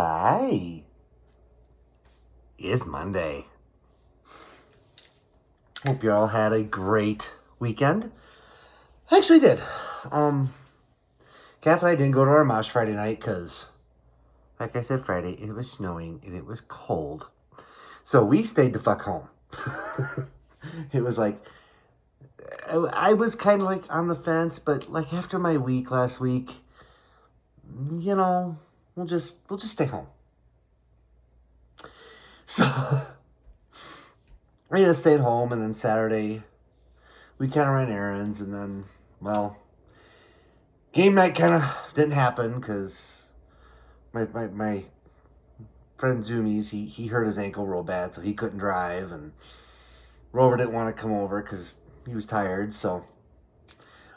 Hi. It's Monday. Hope you all had a great weekend. I actually did. Kath and I didn't go to our mosh Friday night because, like I said Friday, it was snowing and it was cold. So we stayed the fuck home. It was like, I was kind of like on the fence, but like after my week last week, we'll just stay home. So I just stayed home, and then Saturday we kind of ran errands, and then, well, game night kind of didn't happen because my friend Zoomies, he hurt his ankle real bad, so he couldn't drive, and Rover didn't want to come over because he was tired, so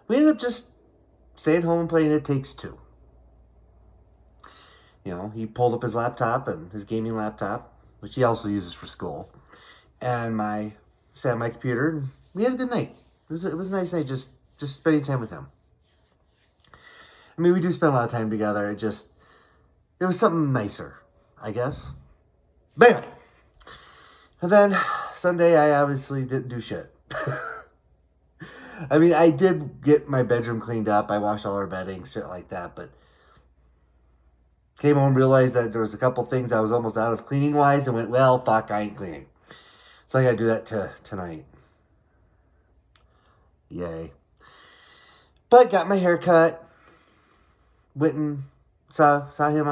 we ended up just staying home and playing It Takes Two. He pulled up his laptop and his gaming laptop, which he also uses for school, and sat at my computer, and we had a good night. It was a nice night just spending time with him. I mean, we do spend a lot of time together. It was something nicer, I guess. But anyway. And then Sunday, I obviously didn't do shit. I mean, I did get my bedroom cleaned up. I washed all our bedding, shit like that. But came home, realized that there was a couple things I was almost out of cleaning-wise, and went, well, fuck, I ain't cleaning. So I got to do that tonight. Yay. But got my hair cut. Went and saw him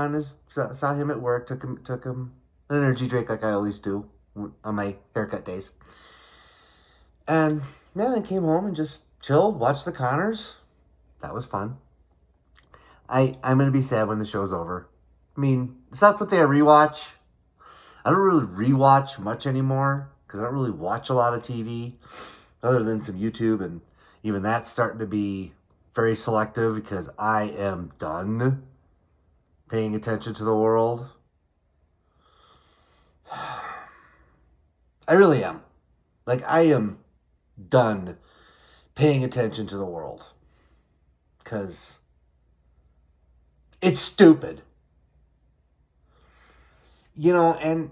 at work. Took him an energy drink like I always do on my haircut days. And then came home and just chilled, watched the Connors. That was fun. I'm gonna be sad when the show's over. I mean, it's not something I rewatch. I don't really rewatch much anymore because I don't really watch a lot of TV other than some YouTube, and even that's starting to be very selective because I am done paying attention to the world. I really am. Like, I am done paying attention to the world because it's stupid. And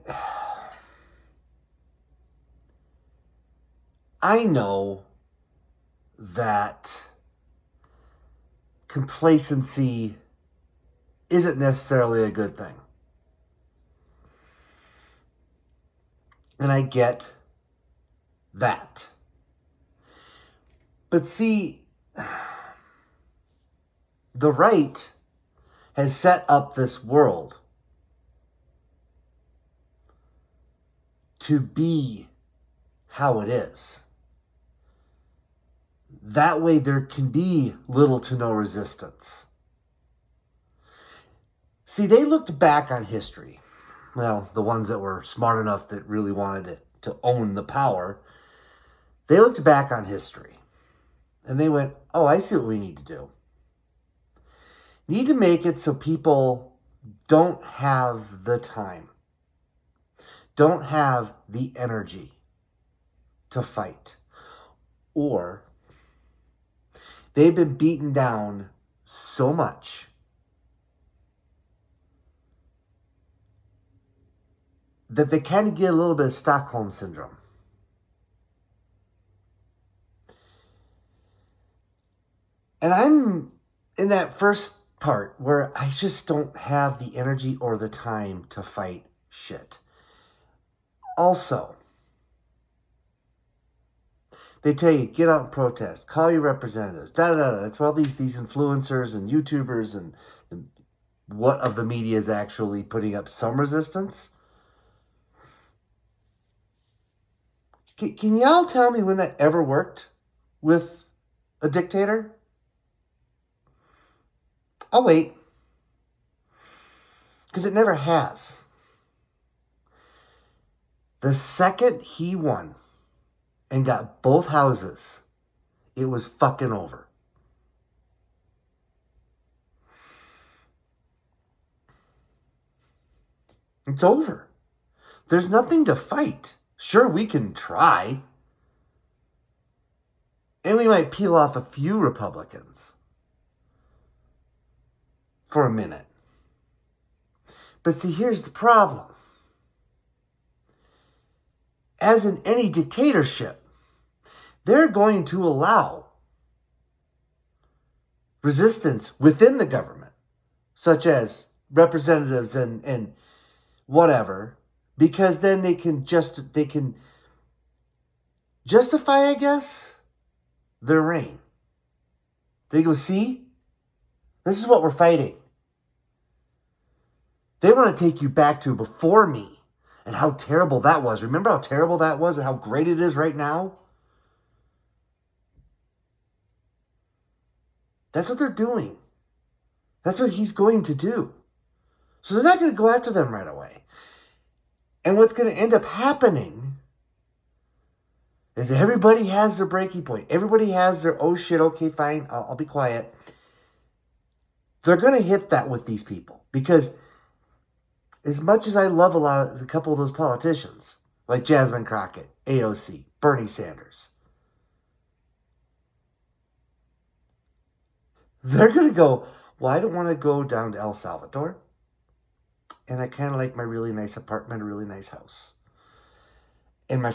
I know that complacency isn't necessarily a good thing. And I get that. But see, the right has set up this world to be how it is. That way there can be little to no resistance. See, they looked back on history. Well, the ones that were smart enough that really wanted to own the power, they looked back on history. And they went, oh, I see what we need to do. Need to make it so people don't have the time, don't have the energy to fight. Or they've been beaten down so much that they kind of get a little bit of Stockholm syndrome. And I'm in that first part where I just don't have the energy or the time to fight shit. Also, they tell you, get out and protest, call your representatives, da-da-da. That's why all these influencers and YouTubers and what of the media is actually putting up some resistance. Can y'all tell me when that ever worked with a dictator? I'll wait. Because it never has. The second he won and got both houses, it was fucking over. It's over. There's nothing to fight. Sure, we can try. And we might peel off a few Republicans for a minute. But see, here's the problem. As in any dictatorship, they're going to allow resistance within the government, such as representatives and whatever, because then they can justify, I guess, their reign. They go, see, this is what we're fighting. They want to take you back to before me and how terrible that was. Remember how terrible that was and how great it is right now? That's what they're doing. That's what he's going to do. So they're not going to go after them right away. And what's going to end up happening is everybody has their breaking point. Everybody has their, oh shit, okay, fine, I'll be quiet. They're going to hit that with these people. Because as much as I love a couple of those politicians, like Jasmine Crockett, AOC, Bernie Sanders, they're going to go, well, I don't want to go down to El Salvador. And I kind of like my really nice apartment, a really nice house. And my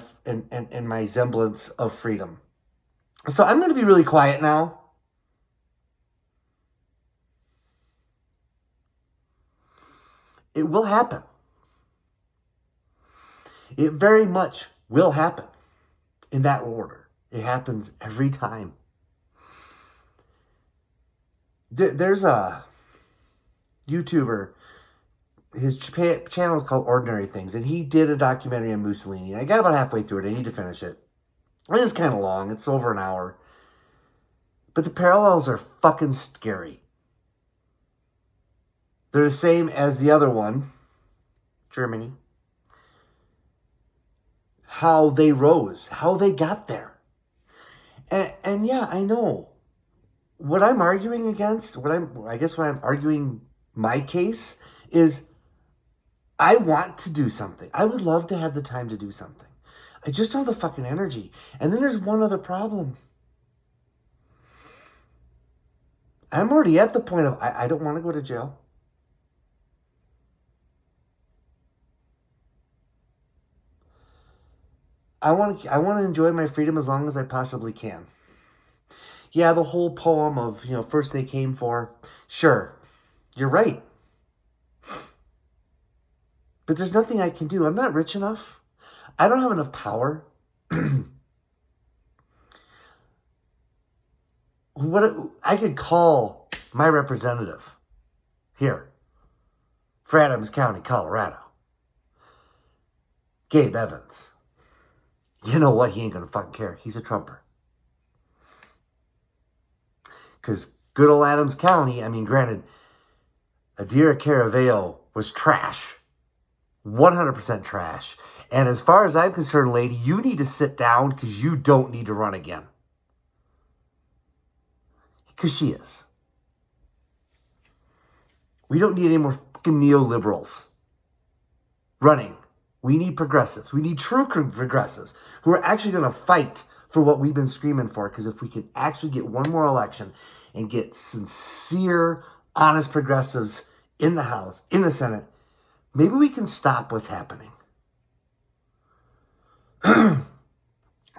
semblance of freedom. So I'm going to be really quiet now. It will happen. It very much will happen in that order. It happens every time. There's a YouTuber, his channel is called Ordinary Things, and he did a documentary on Mussolini. I got about halfway through it. I need to finish it. And it's kind of long. It's over an hour. But the parallels are fucking scary. They're the same as the other one, Germany. How they rose, how they got there. And yeah, I know. What I'm arguing against, what I'm arguing my case is I want to do something. I would love to have the time to do something. I just don't have the fucking energy. And then there's one other problem. I'm already at the point of I don't want to go to jail. I want to enjoy my freedom as long as I possibly can. Yeah, the whole poem of, first they came for, sure, you're right. But there's nothing I can do. I'm not rich enough. I don't have enough power. I could call my representative here for Adams County, Colorado, Gabe Evans. You know what? He ain't going to fucking care. He's a Trumper. Because good old Adams County, granted, Adira Caraveo was trash. 100% trash. And as far as I'm concerned, lady, you need to sit down because you don't need to run again. Because she is. We don't need any more fucking neoliberals running. We need progressives. We need true progressives who are actually going to fight for what we've been screaming for. Because if we can actually get one more election and get sincere, honest progressives in the House, in the Senate, maybe we can stop what's happening.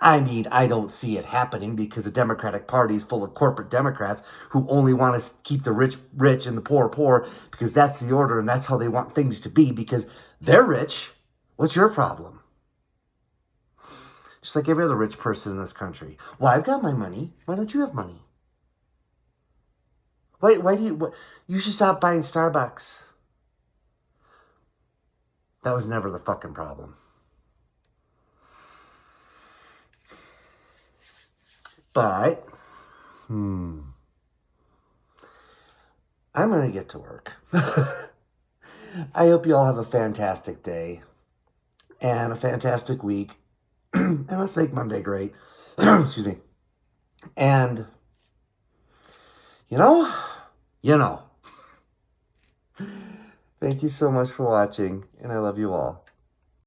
I don't see it happening because the Democratic Party is full of corporate Democrats who only want to keep the rich rich and the poor poor because that's the order and that's how they want things to be because they're rich. What's your problem? Just like every other rich person in this country. Well, I've got my money. Why don't you have money? Why do you... You should stop buying Starbucks. That was never the fucking problem. But, I'm going to get to work. I hope you all have a fantastic day and a fantastic week. And let's make Monday great. Excuse me. And, you know. Thank you so much for watching, and I love you all.